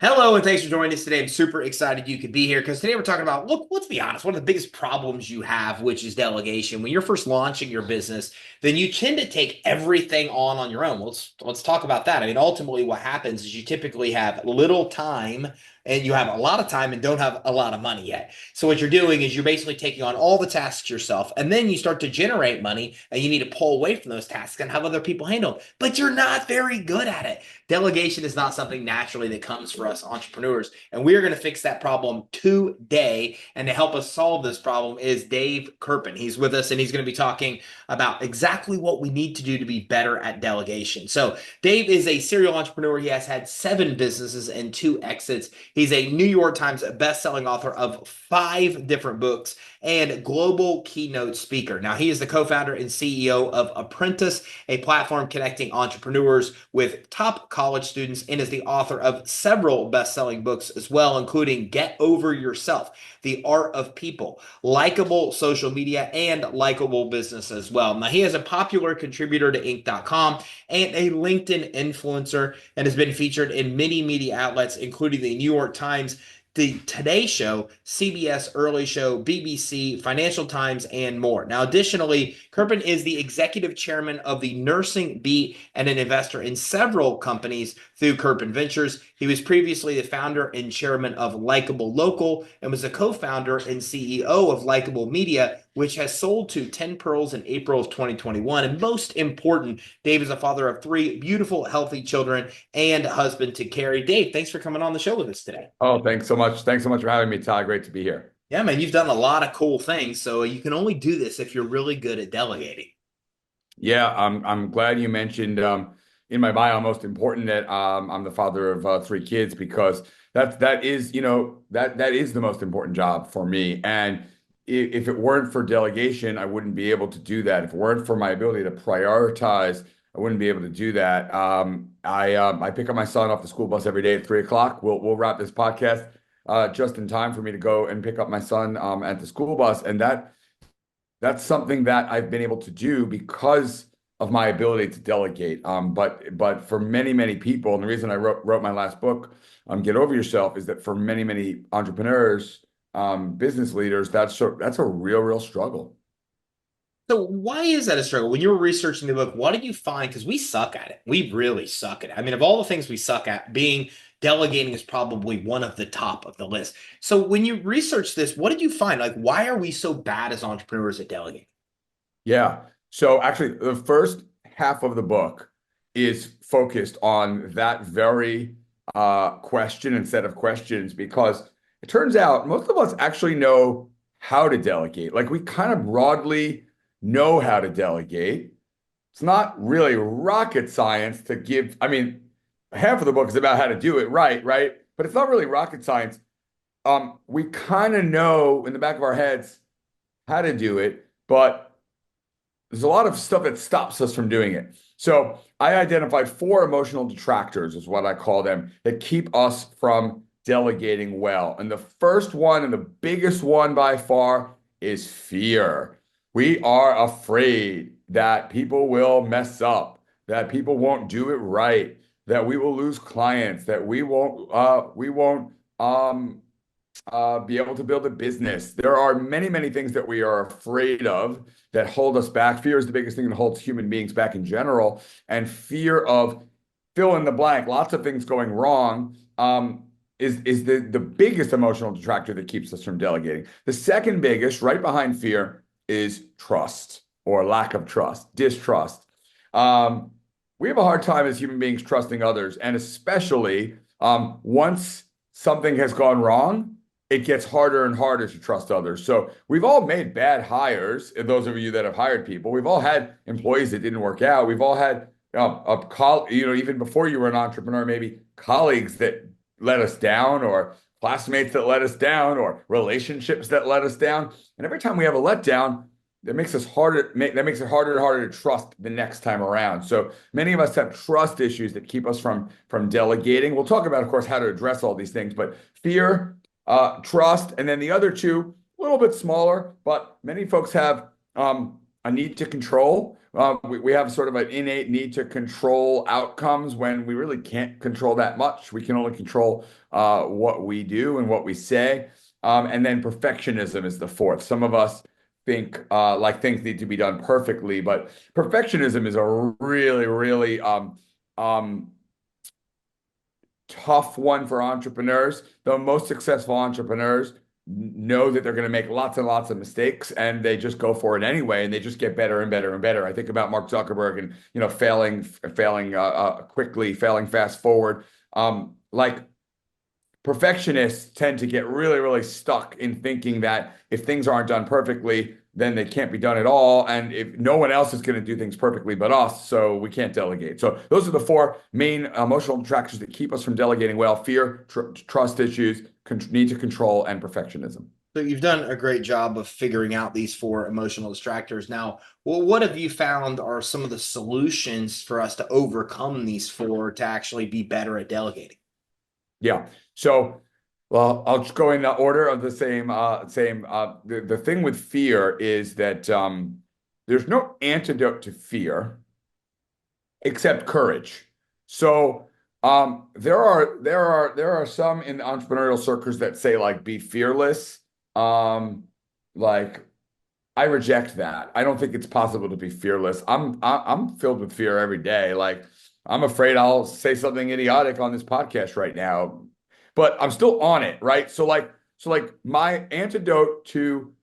Hello, and thanks for joining us today. I'm super excited you could be here because today we're talking about, look, let's be honest, one of the biggest problems you have, which is delegation. When you're first launching your business, then you tend to take everything on your own. Let's talk about that. I mean, ultimately, what happens is you typically have little time and you have a lot of time and don't have a lot of money yet. So what you're doing is you're basically taking on all the tasks yourself, and then you start to generate money, and you need to pull away from those tasks and have other people handle them. But you're not very good at it. Delegation is not something naturally that comes for us entrepreneurs, and we are going to fix that problem today. And to help us solve this problem is Dave Kerpen. He's with us, and he's going to be talking about exactly what we need to do to be better at delegation. So Dave is a serial entrepreneur. He has had 7 businesses and 2 exits. He's a New York Times best-selling author of 5 different books and global keynote speaker. Now, he is the co-founder and CEO of Apprentice, a platform connecting entrepreneurs with top college students, and is the author of several best-selling books as well, including Get Over Yourself, The Art of People, Likeable Social Media, and Likeable Business as well. Now, he is a popular contributor to Inc.com and a LinkedIn influencer, and has been featured in many media outlets, including the New York Times, the Today Show, CBS Early Show, BBC, Financial Times, and more. Now, additionally, Kerpen is the executive chairman of the Nursing Beat and an investor in several companies through Kerpen Ventures. He was previously the founder and chairman of Likeable Local and was the co-founder and CEO of Likeable Media, which has sold to 10 Pearls in April of 2021. And most important, Dave is a father of 3 beautiful, healthy children and husband to Carrie. Dave, thanks for coming on the show with us today. Oh, thanks so much. Thanks so much for having me, Todd. Great to be here. Yeah, man, you've done a lot of cool things. So you can only do this if you're really good at delegating. Yeah, I'm glad you mentioned in my bio, most important that I'm the father of 3 kids because that is, that is the most important job for me. And if it weren't for delegation, I wouldn't be able to do that. If it weren't for my ability to prioritize, I wouldn't be able to do that. I pick up my son off the school bus every day at 3 o'clock. We'll wrap this podcast just in time for me to go and pick up my son at the school bus, and that's something that I've been able to do because of my ability to delegate. But for many people, and the reason I wrote my last book, Get Over Yourself, is that for many entrepreneurs, business leaders, that's a real struggle. So why is that a struggle? When you were researching the book, what did you find? Because we suck at it. We really suck at it. I mean, of all the things we suck at, being delegating is probably one of the top of the list. So when you research this, what did you find? Like, why are we so bad as entrepreneurs at delegating? Yeah. So actually, the first half of the book is focused on that very question and set of questions because it turns out most of us actually know how to delegate. Like we kind of broadly know how to delegate. It's not really rocket science to give. I mean, half of the book is about how to do it right, right? But it's not really rocket science. We kind of know in the back of our heads how to do it, but there's a lot of stuff that stops us from doing it. So I identified 4 emotional detractors, is what I call them, that keep us from delegating well. And the first one, and the biggest one by far, is fear. We are afraid that people will mess up, that people won't do it right, that we will lose clients, that we won't be able to build a business. There are many things that we are afraid of that hold us back. Fear is the biggest thing that holds human beings back in general, and fear of fill in the blank, lots of things going wrong, is the biggest emotional detractor that keeps us from delegating. The second biggest, right behind fear, is trust or lack of trust, distrust. We have a hard time as human beings trusting others, and especially once something has gone wrong, it gets harder and harder to trust others. So we've all made bad hires. Those of you that have hired people, we've all had employees that didn't work out. We've all had even before you were an entrepreneur, maybe colleagues that let us down, or classmates that let us down, or relationships that let us down. And every time we have a letdown, that makes it harder and harder to trust the next time around. So many of us have trust issues that keep us from delegating. We'll talk about, of course, how to address all these things, but fear, trust, and then the other two, a little bit smaller, but many folks have a need to control. We have sort of an innate need to control outcomes when we really can't control that much. We can only control what we do and what we say. And then perfectionism is the fourth. Some of us think like things need to be done perfectly, but perfectionism is a really, really um, tough one for entrepreneurs. The most successful entrepreneurs know that they're going to make lots and lots of mistakes, and they just go for it anyway, and they just get better and better and better. I think about Mark Zuckerberg and failing quickly, failing fast forward. Like perfectionists tend to get really, really stuck in thinking that if things aren't done perfectly, then they can't be done at all. And if no one else is going to do things perfectly but us, so we can't delegate. So those are the four main emotional distractors that keep us from delegating well: fear, trust issues, need to control, and perfectionism. So you've done a great job of figuring out these four emotional distractors. Now, well, what have you found are some of the solutions for us to overcome these four to actually be better at delegating? Yeah. So, well, I'll just go in the order of the same. The thing with fear is that there's no antidote to fear except courage. So there are some in the entrepreneurial circles that say like be fearless. Like I reject that. I don't think it's possible to be fearless. I'm filled with fear every day. Like I'm afraid I'll say something idiotic on this podcast right now, but I'm still on it, right? So like my antidote to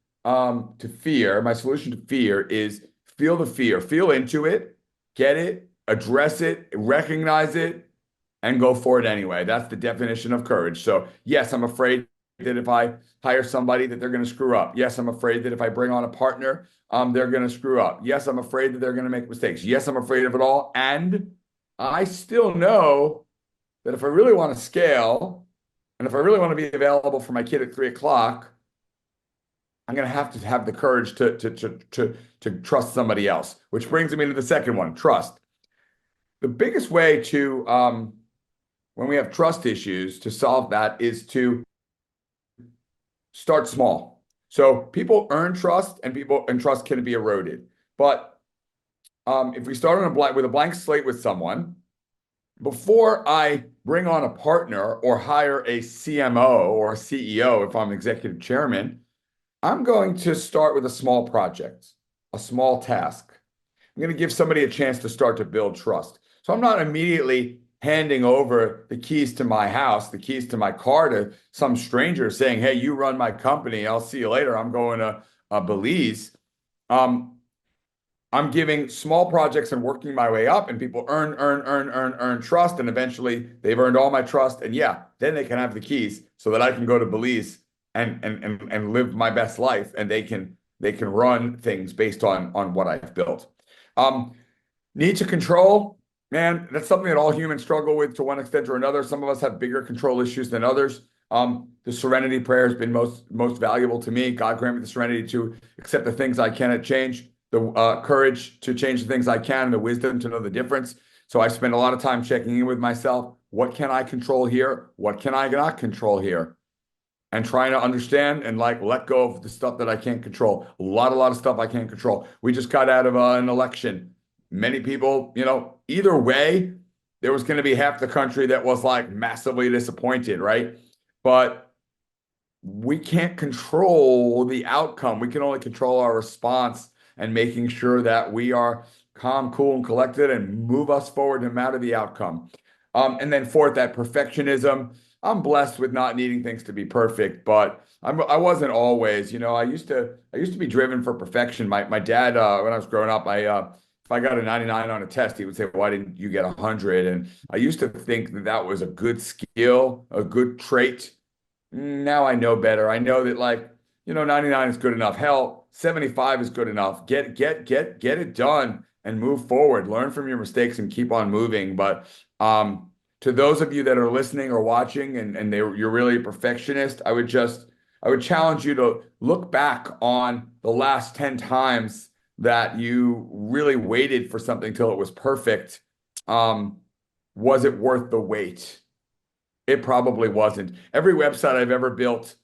fear, my solution to fear is feel the fear, feel into it, get it, address it, recognize it, and go for it anyway. That's the definition of courage. So yes, I'm afraid that if I hire somebody that they're going to screw up. Yes, I'm afraid that if I bring on a partner, they're going to screw up. Yes, I'm afraid that they're going to make mistakes. Yes, I'm afraid of it all. And I still know that if I really want to scale and if I really want to be available for my kid at 3 o'clock, I'm going to have the courage to trust somebody else, which brings me to the second one, trust. The biggest way to when we have trust issues to solve that is to start small. So people earn trust, and trust can be eroded. But if we start on with a blank slate with someone, before I bring on a partner or hire a CMO or a CEO, if I'm executive chairman, I'm going to start with a small project, a small task. I'm going to give somebody a chance to start to build trust. So I'm not immediately handing over the keys to my house, the keys to my car to some stranger saying, hey, you run my company. I'll see you later. I'm going to Belize. Um, I'm giving small projects and working my way up, and people earn trust. And eventually they've earned all my trust. And yeah, then they can have the keys so that I can go to Belize and live my best life. And they can run things based on what I've built. Um, Need to control, man, that's something that all humans struggle with to one extent or another. Some of us have bigger control issues than others. The serenity prayer has been most valuable to me. God grant me the serenity to accept the things I cannot change, the courage to change the things I can, and the wisdom to know the difference. So I spend a lot of time checking in with myself. What can I control here? What can I not control here? And trying to understand and like let go of the stuff that I can't control. A lot of stuff I can't control. We just got out of an election. Many people, either way, there was going to be half the country that was like massively disappointed, right? But we can't control the outcome. We can only control our response and making sure that we are calm, cool, and collected and move us forward no matter the outcome. And then fourth, that perfectionism. I'm blessed with not needing things to be perfect, but I wasn't always. I used to be driven for perfection. My dad, when I was growing up, if I got a 99 on a test, he would say, "Why didn't you get 100?" And I used to think that that was a good skill, a good trait. Now I know better. I know that 99 is good enough. Hell, 75 is good enough. Get it done and move forward. Learn from your mistakes and keep on moving. But to those of you that are listening or watching and you're really a perfectionist, I would challenge you to look back on the last 10 times that you really waited for something till it was perfect. Was it worth the wait? It probably wasn't. Every website I've ever built,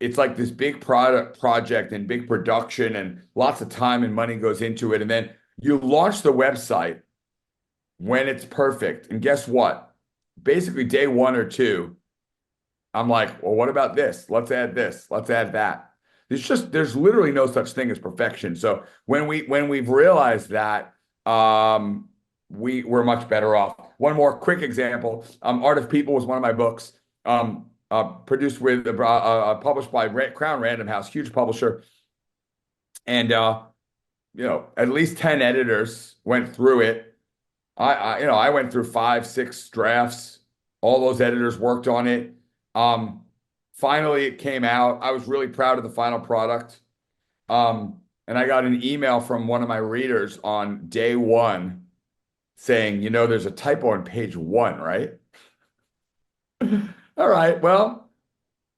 it's like this big project and big production and lots of time and money goes into it. And then you launch the website when it's perfect. And guess what? Basically, day one or two, I'm like, well, what about this? Let's add this. Let's add that. There's literally no such thing as perfection. So when we've realized that, we're much better off. One more quick example. Art of People was one of my books. Produced with published by Crown Random House, huge publisher, and at least 10 editors went through it. I went through 5, 6 drafts. All those editors worked on it. Finally, it came out. I was really proud of the final product. And I got an email from one of my readers on day one saying, there's a typo on page 1, right? All right, well,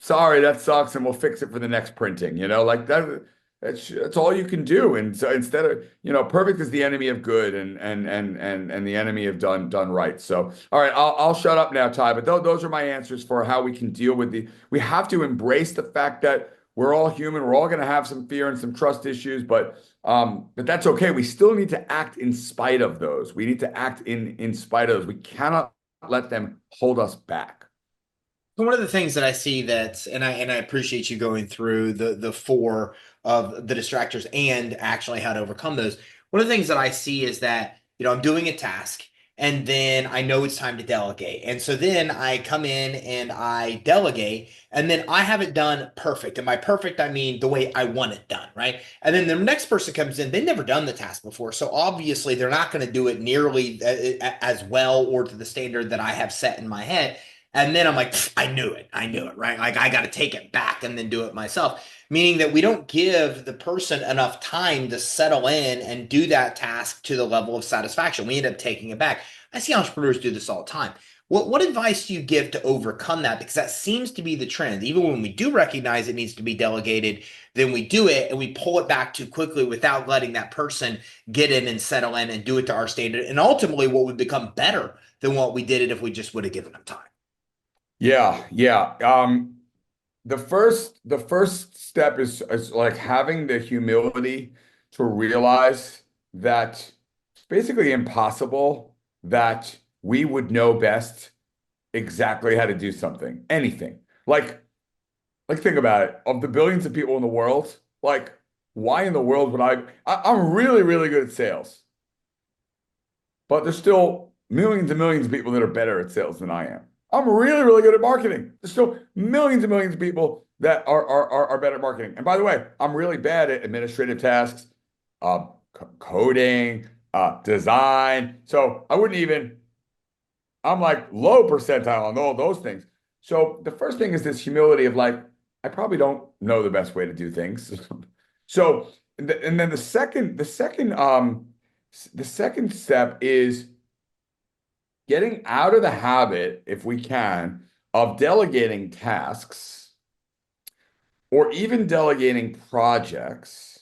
sorry, that sucks, and we'll fix it for the next printing. Like that's all you can do. And so instead of, perfect is the enemy of good, and the enemy of done right. So, all right, I'll shut up now, Ty. But those are my answers for how we can deal with we have to embrace the fact that we're all human. We're all going to have some fear and some trust issues, but that's okay. We still need to act in spite of those. We need to act in spite of those. We cannot let them hold us back. So one of the things that I see and I appreciate you going through the four of the distractors and actually how to overcome those. One of the things that I see is that, I'm doing a task and then I know it's time to delegate. And so then I come in and I delegate and then I have it done perfect. And by perfect, I mean the way I want it done, right? And then the next person comes in, they've never done the task before. So obviously they're not going to do it nearly as well or to the standard that I have set in my head. And then I'm like, I knew it, right? Like I got to take it back and then do it myself. Meaning that we don't give the person enough time to settle in and do that task to the level of satisfaction. We end up taking it back. I see entrepreneurs do this all the time. What advice do you give to overcome that? Because that seems to be the trend. Even when we do recognize it needs to be delegated, then we do it and we pull it back too quickly without letting that person get in and settle in and do it to our standard. And ultimately, what would become better than what we did it if we just would have given them time. Yeah, yeah. The first step is like having the humility to realize that it's basically impossible that we would know best exactly how to do something, anything. Like think about it. Of the billions of people in the world, like why in the world would I'm really, really good at sales, but there's still millions and millions of people that are better at sales than I am. I'm really, really good at marketing. There's still millions and millions of people that are better at marketing. And by the way, I'm really bad at administrative tasks, coding, design. So I'm like low percentile on all those things. So the first thing is this humility of like, I probably don't know the best way to do things. So, and then the second step is getting out of the habit, if we can, of delegating tasks or even delegating projects,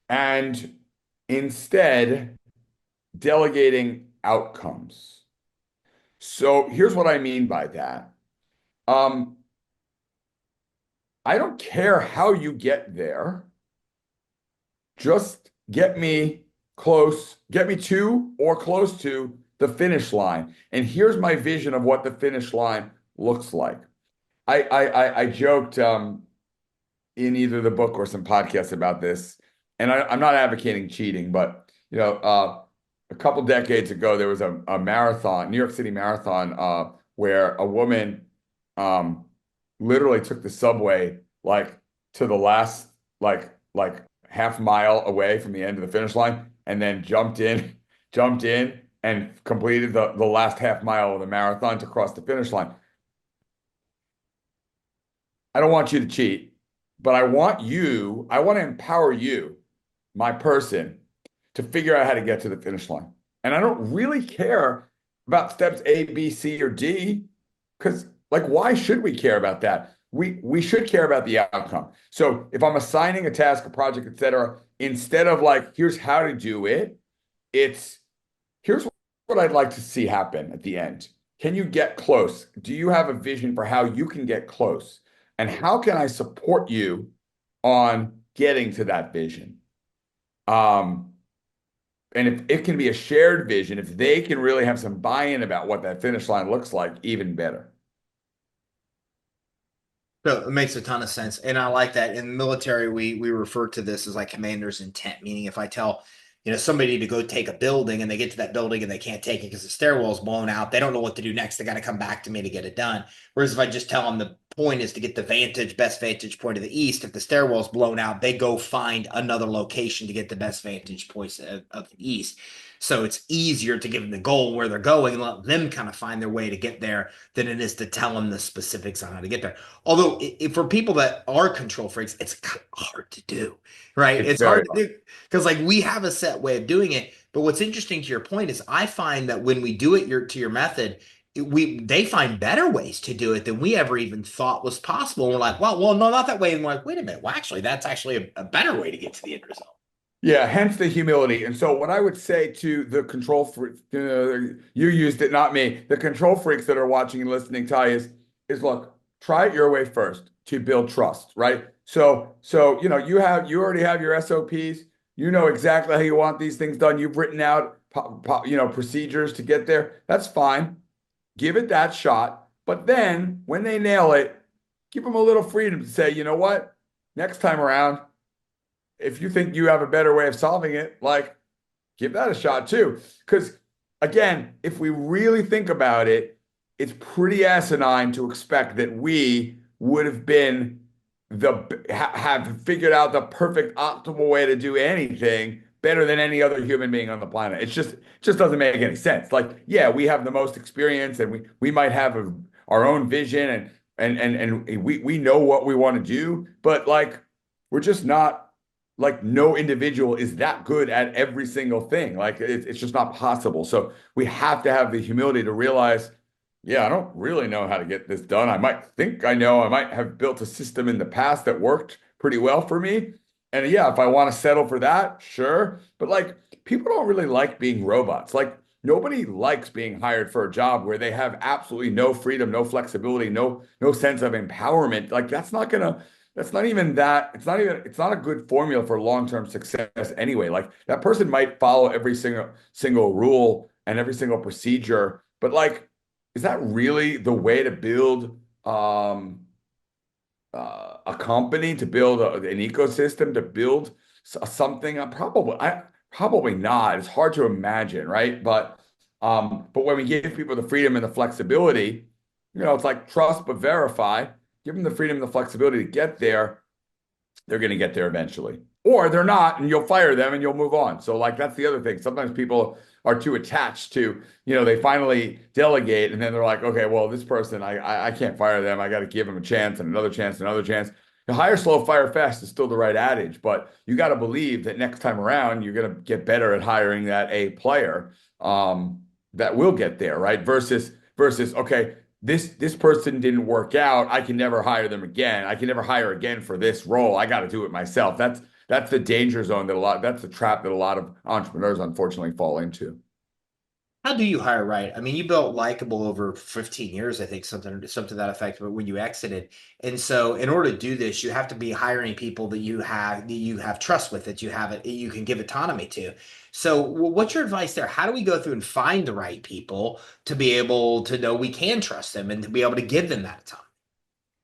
and instead delegating outcomes. So here's what I mean by that. I don't care how you get there. Just get me to or close to the finish line. And here's my vision of what the finish line looks like. I joked in either the book or some podcasts about this, and I'm not advocating cheating, but a couple decades ago there was a marathon, New York City marathon, where a woman literally took the subway like to the last like half mile away from the end of the finish line, and then jumped in and completed the last half mile of the marathon to cross the finish line. I don't want you to cheat, but I want to empower you, my person, to figure out how to get to the finish line. And I don't really care about steps A, B, C, or D, because like, why should we care about that? We should care about the outcome. So if I'm assigning a task, a project, etc., instead of like, here's how to do it, it's here's what I'd like to see happen at the end. Can you get close? Do you have a vision for how you can get close? and how can I support you on getting to that vision? Um, and if it can be a shared vision, if they can really have some buy-in about what that finish line looks like, even better. No, it makes a ton of sense. And I like that. In the military, we refer to this as like commander's intent, meaning if I tell, somebody to go take a building and they get to that building and they can't take it because the stairwell's blown out, they don't know what to do next. They got to come back to me to get it done. Whereas if I just tell them the point is to get the best vantage point of the east, if the stairwell's blown out, they go find another location to get the best vantage points of the east. So it's easier to give them the goal where they're going and let them kind of find their way to get there than it is to tell them the specifics on how to get there. Although for people that are control freaks, it's kind of hard to do, right? It's It's very hard to do because like we have a set way of doing it. But what's interesting to your point is I find that when we do it to your method, they find better ways to do it than we ever even thought was possible. And we're like, well, no, not that way. And we're like, wait a minute, well, actually, that's actually a better way to get to the end result. Yeah, hence the humility. And so, what I would say to the control freak, you used it, not me. The control freaks that are watching and listening, Ty, is look, try it your way first to build trust, right? So you already have your SOPs. You know exactly how you want these things done. You've written out, procedures to get there. That's fine. Give it that shot. But then, when they nail it, give them a little freedom to say, you know what? Next time around, if you think you have a better way of solving it, like give that a shot too. Because again, if we really think about it, it's pretty asinine to expect that we would have been have figured out the perfect optimal way to do anything better than any other human being on the planet. Just doesn't make any sense. Like, yeah, we have the most experience and we might have our own vision and we know what we want to do, but like we're just not like no individual is that good at every single thing. Like it's just not possible. So we have to have the humility to realize, yeah, I don't really know how to get this done. I might think I know. I might have built a system in the past that worked pretty well for me. And yeah, if I want to settle for that, sure. But like people don't really like being robots. Like nobody likes being hired for a job where they have absolutely no freedom, no flexibility, no sense of empowerment. Like that's not even that, it's not a good formula for long-term success anyway. Like that person might follow every single rule and every single procedure, but like, is that really the way to build a company, to build an ecosystem, to build something? Probably not. It's hard to imagine, right? But when we give people the freedom and the flexibility, it's like trust but verify. Give them the freedom and the flexibility to get there. They're going to get there eventually, or they're not, and you'll fire them and you'll move on. So like that's the other thing. Sometimes people are too attached to, they finally delegate, and then they're like, okay, well, this person, I can't fire them. I got to give them a chance and another chance and another chance. The hire slow, fire fast is still the right adage, but you got to believe that next time around you're going to get better at hiring that A player that will get there, right? Versus okay, this person didn't work out. I can never hire them again. I can never hire again for this role. I got to do it myself. That's the danger zone that's the trap that a lot of entrepreneurs unfortunately fall into. How do you hire right? I mean, you built Likeable over 15 years, I think, something to that effect, but when you exited. And so in order to do this, you have to be hiring people that you have trust with, that you can give autonomy to. So what's your advice there? How do we go through and find the right people to be able to know we can trust them and to be able to give them that autonomy?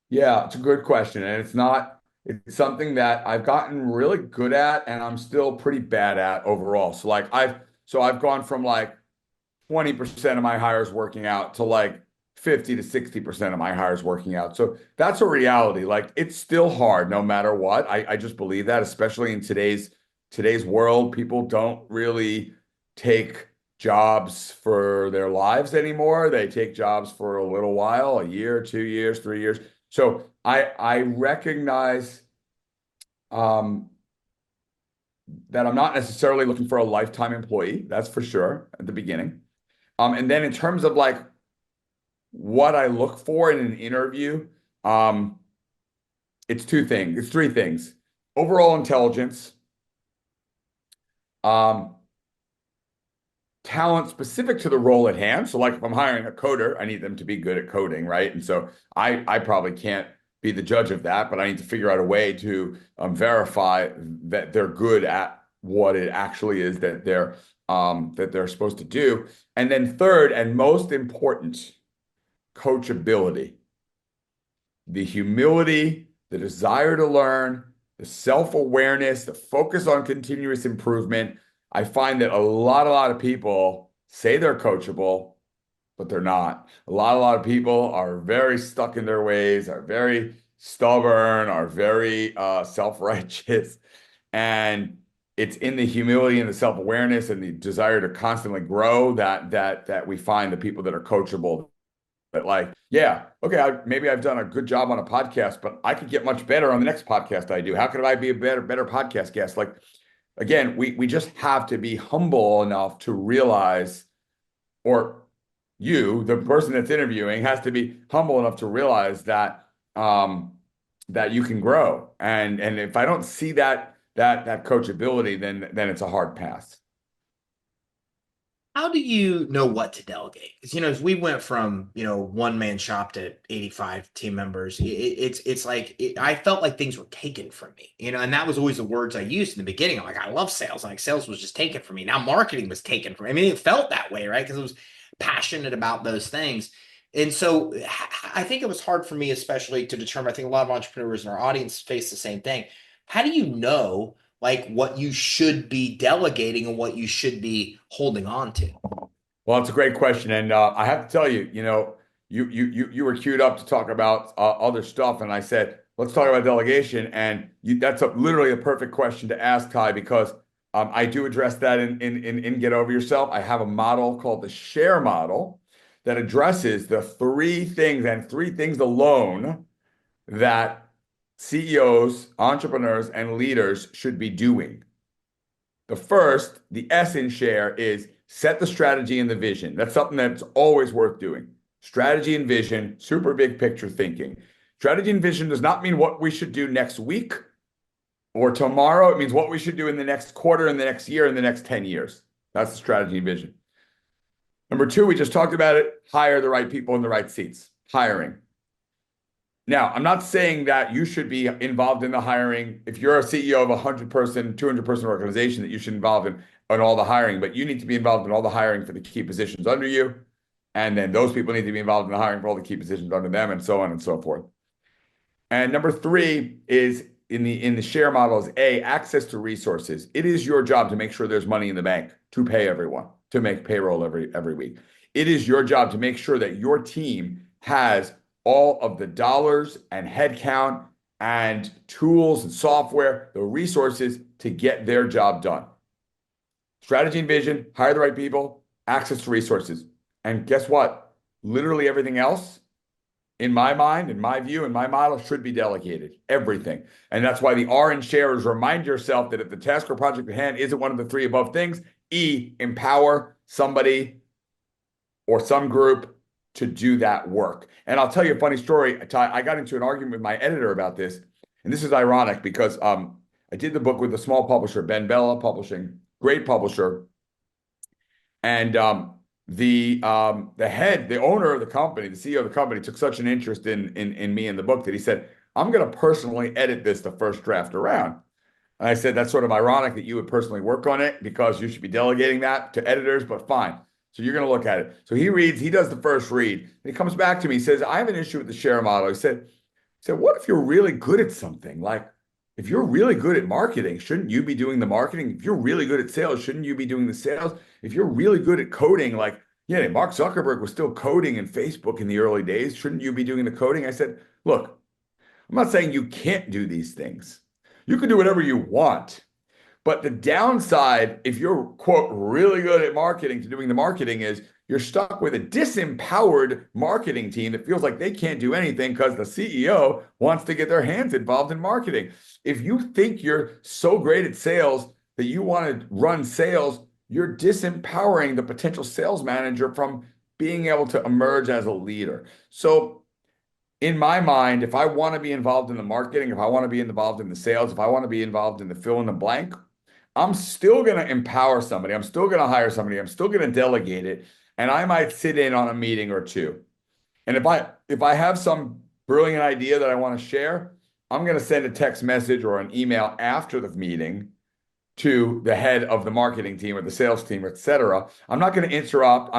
Yeah, it's a good question. And it's something that I've gotten really good at and I'm still pretty bad at overall. So I've gone from like 20% of my hires working out to like 50 to 60% of my hires working out. So that's a reality. Like it's still hard no matter what. I just believe that, especially in today's world, people don't really take jobs for their lives anymore. They take jobs for a little while, a year, 2 years, 3 years. So I recognize um, that I'm not necessarily looking for a lifetime employee. That's for sure at the beginning. And then in terms of like what I look for in an interview, um, it's two things. It's three things. Overall intelligence, um, talent specific to the role at hand. So like if I'm hiring a coder, I need them to be good at coding, right? And so I probably can't be the judge of that, but I need to figure out a way to verify that they're good at what it actually is that they're supposed to do. And then third, and most important, coachability, the humility, the desire to learn, the self-awareness, the focus on continuous improvement. I find that a lot of people say they're coachable, but they're not. A lot of people are very stuck in their ways, are very stubborn, are very self-righteous. And it's in the humility and the self-awareness and the desire to constantly grow that we find the people that are coachable. But like, yeah, okay, maybe I've done a good job on a podcast, but I could get much better on the next podcast I do. How could I be a better podcast guest? Like, again, we just have to be humble enough to realize, or you, the person that's interviewing, has to be humble enough to realize that you can grow. And if I don't see that coachability, then it's a hard pass. How do you know what to delegate? Because as we went from one man shop to 85 team members, it's like I felt like things were taken from me, and that was always the words I used in the beginning. I'm like, I love sales, like sales was just taken from me. Now marketing was taken from me. I mean, it felt that way, right? Because I was passionate about those things, and so I think it was hard for me, especially to determine. I think a lot of entrepreneurs in our audience face the same thing. How do you know? Like what you should be delegating and what you should be holding on to. Well, it's a great question, and I have to tell you, you were queued up to talk about other stuff, and I said, let's talk about delegation, and that's literally a perfect question to ask, Ty, because I do address that in Get Over Yourself. I have a model called the share model that addresses the three things and three things alone that CEOs, entrepreneurs, and leaders should be doing. The first, the S in share, is set the strategy and the vision. That's something that's always worth doing. Strategy and vision, super big picture thinking. Strategy and vision does not mean what we should do next week or tomorrow. It means what we should do in the next quarter, in the next year, in the next 10 years. That's the strategy and vision. Number two, we just talked about it. Hire the right people in the right seats. Hiring. Now, I'm not saying that you should be involved in the hiring. If you're a CEO of a 100-person, 200-person organization, that you should involve in all the hiring, but you need to be involved in all the hiring for the key positions under you. And then those people need to be involved in the hiring for all the key positions under them, and so on and so forth. And number three is in the share model is access to resources. It is your job to make sure there's money in the bank to pay everyone, to make payroll every week. It is your job to make sure that your team has all of the dollars and headcount and tools and software, the resources to get their job done. Strategy and vision, hire the right people, access to resources. And guess what? Literally everything else, in my mind, in my view, in my model, should be delegated. Everything. And that's why the R in share is remind yourself that if the task or project at hand isn't one of the three above things, empower somebody or some group to do that work. And I'll tell you a funny story. I got into an argument with my editor about this. And this is ironic because I did the book with a small publisher, Ben Bella Publishing, great publisher. And the head, the owner of the company, the CEO of the company, took such an interest in me and the book that he said, I'm going to personally edit this the first draft around. And I said, that's sort of ironic that you would personally work on it because you should be delegating that to editors, but fine. So you're going to look at it. So he does the first read. And he comes back to me, he says, I have an issue with the share model. He said, what if you're really good at something? Like, if you're really good at marketing, shouldn't you be doing the marketing? If you're really good at sales, shouldn't you be doing the sales? If you're really good at coding, like, yeah, Mark Zuckerberg was still coding in Facebook in the early days. Shouldn't you be doing the coding? I said, look, I'm not saying you can't do these things. You can do whatever you want. But the downside, if you're, quote, really good at marketing to doing the marketing, is you're stuck with a disempowered marketing team that feels like they can't do anything because the CEO wants to get their hands involved in marketing. If you think you're so great at sales that you want to run sales, you're disempowering the potential sales manager from being able to emerge as a leader. So in my mind, if I want to be involved in the marketing, if I want to be involved in the sales, if I want to be involved in the fill in the blank, I'm still going to empower somebody. I'm still going to hire somebody. I'm still going to delegate it. And I might sit in on a meeting or two. And if I have some brilliant idea that I want to share, I'm going to send a text message or an email after the meeting to the head of the marketing team or the sales team, et cetera. I'm not going to interrupt.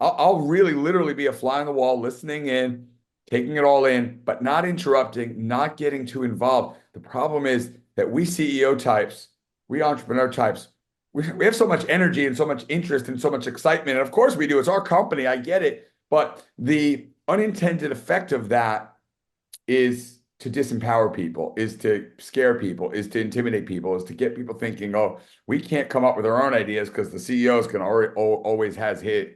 I'll really literally be a fly on the wall, listening in, taking it all in, but not interrupting, not getting too involved. The problem is that we CEO types, we entrepreneur types, we have so much energy and so much interest and so much excitement. And of course we do. It's our company. I get it. But the unintended effect of that is to disempower people, is to scare people, is to intimidate people, is to get people thinking, oh, we can't come up with our own ideas because the CEOs can always have his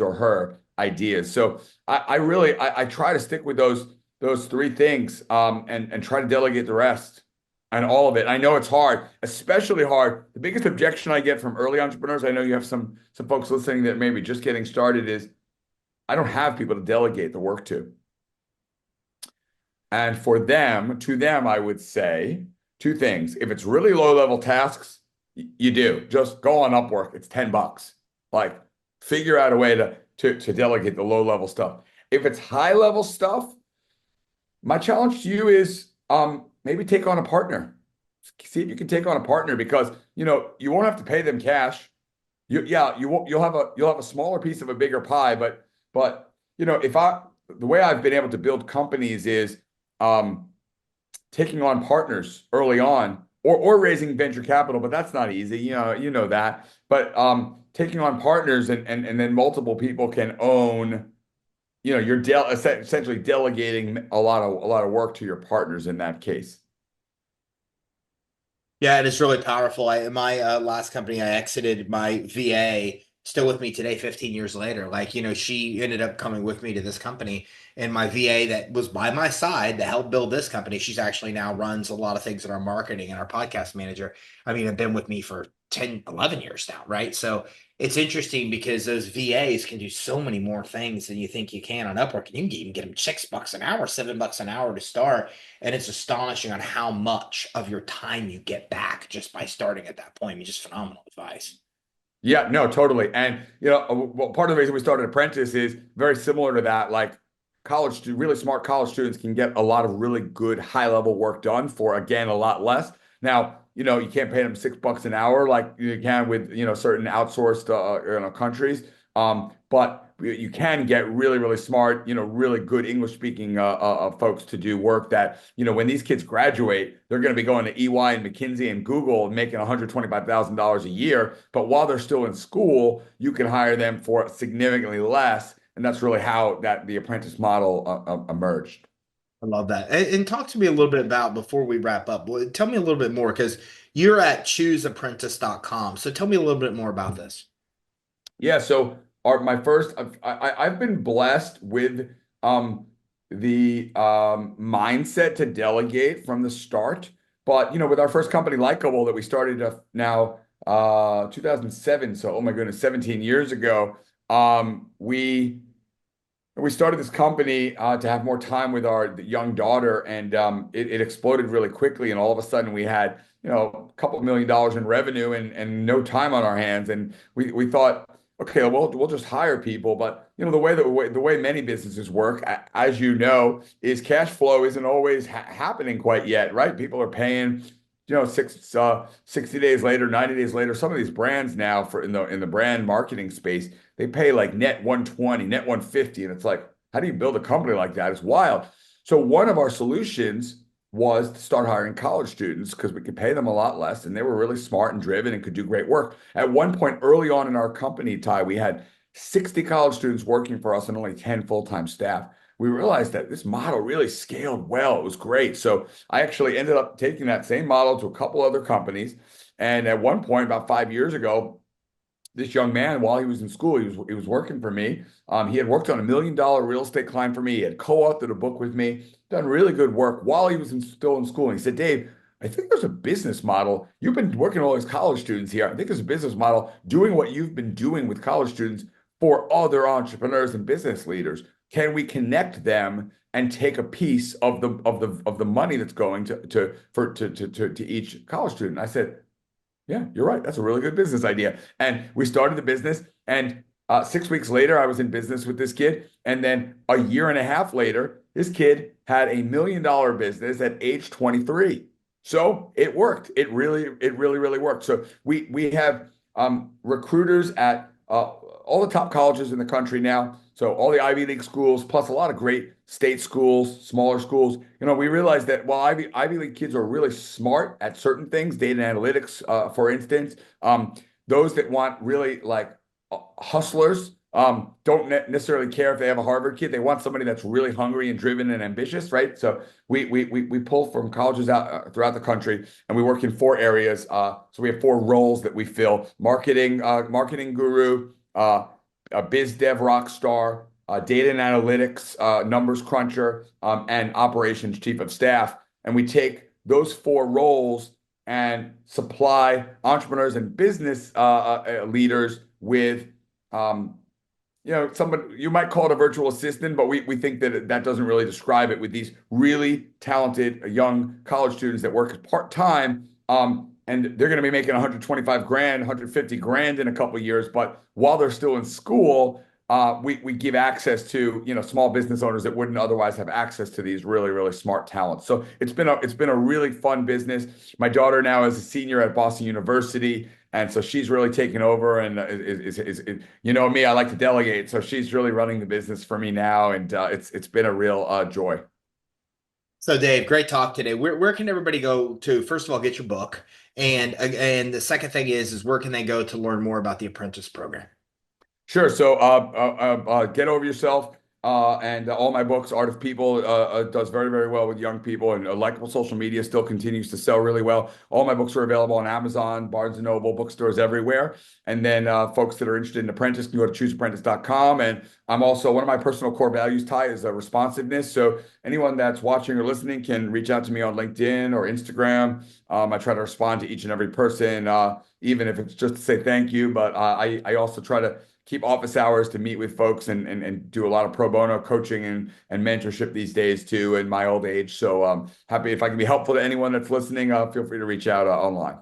or her ideas. So I really try to stick with those three things, and try to delegate the rest and all of it. I know it's hard, especially hard. The biggest objection I get from early entrepreneurs, I know you have some folks listening that maybe just getting started, is I don't have people to delegate the work to. And to them, I would say two things. If it's really low level tasks, you do. Just go on Upwork. It's $10. Like, figure out a way to delegate the low level stuff. If it's high level stuff, my challenge to you is maybe take on a partner. See if you can take on a partner, because you won't have to pay them cash. You'll have a smaller piece of a bigger pie, but the way I've been able to build companies is taking on partners early on, or raising venture capital, but that's not easy. You know that. But taking on partners, and then multiple people can own. You're essentially delegating a lot of work to your partners in that case. Yeah, and it's really powerful. My last company, I exited, my VA still with me today, 15 years later. Like, she ended up coming with me to this company, and my VA that was by my side that helped build this company, she's actually now runs a lot of things in our marketing and our podcast manager. I mean, have been with me for 10, 11 years now, right? So it's interesting because those VAs can do so many more things than you think you can on Upwork. And you can even get them $6 an hour, $7 an hour to start. And it's astonishing on how much of your time you get back just by starting at that point. I mean, just phenomenal advice. Yeah, no, totally. And well, part of the reason we started Apprentice is very similar to that. Like, really smart college students can get a lot of really good high level work done for, again, a lot less. Now, you can't pay them $6 an hour like you can with certain outsourced countries. But you can get really, really smart, really good English speaking folks to do work that, when these kids graduate, they're going to be going to EY and McKinsey and Google and making $125,000 a year. But while they're still in school, you can hire them for significantly less. And that's really how the apprentice model emerged. I love that. And talk to me a little bit about, before we wrap up, tell me a little bit more, because you're at chooseapprentice.com. So tell me a little bit more about this. Yeah, so my first, I've been blessed with the mindset to delegate from the start. But with our first company, Likeable, that we started now 2007, so oh my goodness, 17 years ago, we started this company to have more time with our young daughter, and it exploded really quickly. And all of a sudden, we had a couple $1 million in revenue and no time on our hands. And we thought, okay, well, we'll just hire people. But the way many businesses work, as you know, is cash flow isn't always happening quite yet, right? People are paying 60 days later, 90 days later. Some of these brands now in the brand marketing space, they pay like net 120, net 150. And it's like, how do you build a company like that? It's wild. So one of our solutions was to start hiring college students, because we could pay them a lot less, and they were really smart and driven and could do great work. At one point early on in our company, Ty, we had 60 college students working for us and only 10 full-time staff. We realized that this model really scaled well. It was great. So I actually ended up taking that same model to a couple other companies. And at one point, about 5 years ago, this young man, while he was in school, he was working for me. He had worked on $1 million real estate client for me. He had co-authored a book with me, done really good work while he was still in school. And he said, Dave, I think there's a business model. You've been working with all these college students here. I think there's a business model doing what you've been doing with college students for other entrepreneurs and business leaders. Can we connect them and take a piece of the money that's going to each college student? I said, yeah, you're right. That's a really good business idea. And we started the business, and 6 weeks later, I was in business with this kid. And then a year and a half later, this kid had $1 million business at age 23. So it worked. It really worked. So we have recruiters at all the top colleges in the country now. So all the Ivy League schools, plus a lot of great state schools, smaller schools. We realized that while Ivy League kids are really smart at certain things, data analytics, for instance, those that want really like hustlers don't necessarily care if they have a Harvard kid. They want somebody that's really hungry and driven and ambitious, right? So we pull from colleges out throughout the country, and we work in 4 areas. So we have 4 roles that we fill: marketing guru, a biz dev rock star, data and analytics numbers cruncher, and operations chief of staff. And we take those 4 roles and supply entrepreneurs and business leaders with somebody you might call it a virtual assistant, but we think that that doesn't really describe it, with these really talented young college students that work part-time. And they're going to be making 125 grand, 150 grand in a couple of years. But while they're still in school, we give access to, small business owners that wouldn't otherwise have access to these really, really smart talents. So it's been a really fun business. My daughter now is a senior at Boston University, and so she's really taken over, and me, I like to delegate. So she's really running the business for me now, and it's been a real joy. So Dave, great talk today. Where can everybody go to, first of all, get your book? And the second thing is where can they go to learn more about the apprentice program? Sure. So, Get Over Yourself, and all my books. Art of People does very, very well with young people, and Likeable Social Media still continues to sell really well. All my books are available on Amazon, Barnes and Noble, bookstores everywhere. And then folks that are interested in apprentice can go to chooseapprentice.com. And I'm also, one of my personal core values, Ty, is responsiveness. So anyone that's watching or listening can reach out to me on LinkedIn or Instagram. I try to respond to each and every person, even if it's just to say thank you. But I also try to keep office hours to meet with folks, and do a lot of pro bono coaching and mentorship these days too in my old age. So happy if I can be helpful to anyone that's listening. Feel free to reach out online.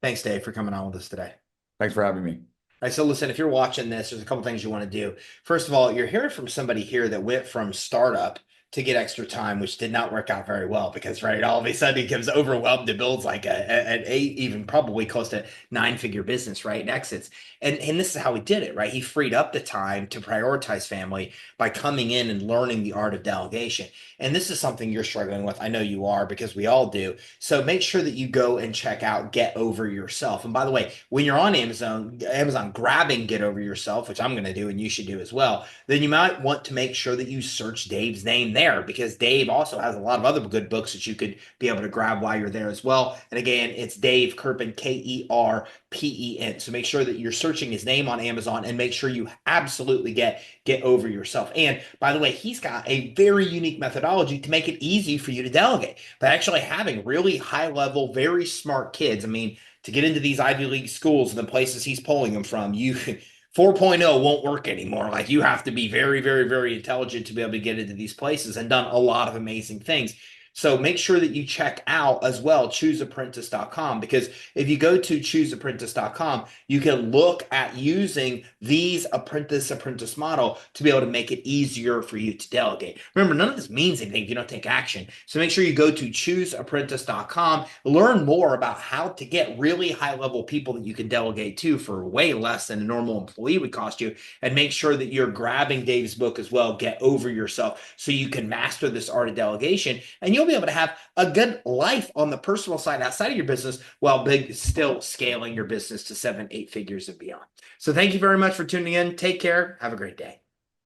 Thanks, Dave, for coming on with us today. Thanks for having me. All right, so listen, if you're watching this, there's a couple things you want to do. First of all, you're hearing from somebody here that went from startup to get extra time, which did not work out very well because, right, all of a sudden he becomes overwhelmed and builds like an 8, even probably close to 9-figure business, right, and exits. And this is how he did it, right? He freed up the time to prioritize family by coming in and learning the art of delegation. And this is something you're struggling with. I know you are, because we all do. So make sure that you go and check out Get Over Yourself. And by the way, when you're on Amazon grabbing Get Over Yourself, which I'm going to do and you should do as well, then you might want to make sure that you search Dave's name there, because Dave also has a lot of other good books that you could be able to grab while you're there as well. And again, it's Dave Kerpen, Kerpen. So make sure that you're searching his name on Amazon, and make sure you absolutely get Over Yourself. And by the way, he's got a very unique methodology to make it easy for you to delegate by actually having really high level, very smart kids. I mean, to get into these Ivy League schools and the places he's pulling them from, 4.0 won't work anymore. Like, you have to be very, very, very intelligent to be able to get into these places, and done a lot of amazing things. So make sure that you check out as well chooseapprentice.com, because if you go to chooseapprentice.com, you can look at using these apprentice model to be able to make it easier for you to delegate. Remember, none of this means anything if you don't take action. So make sure you go to chooseapprentice.com, learn more about how to get really high level people that you can delegate to for way less than a normal employee would cost you. And make sure that you're grabbing Dave's book as well, Get Over Yourself, so you can master this art of delegation, and you'll be able to have a good life on the personal side outside of your business, while still scaling your business to 7, 8 figures and beyond. So thank you very much for tuning in. Take care. Have a great day.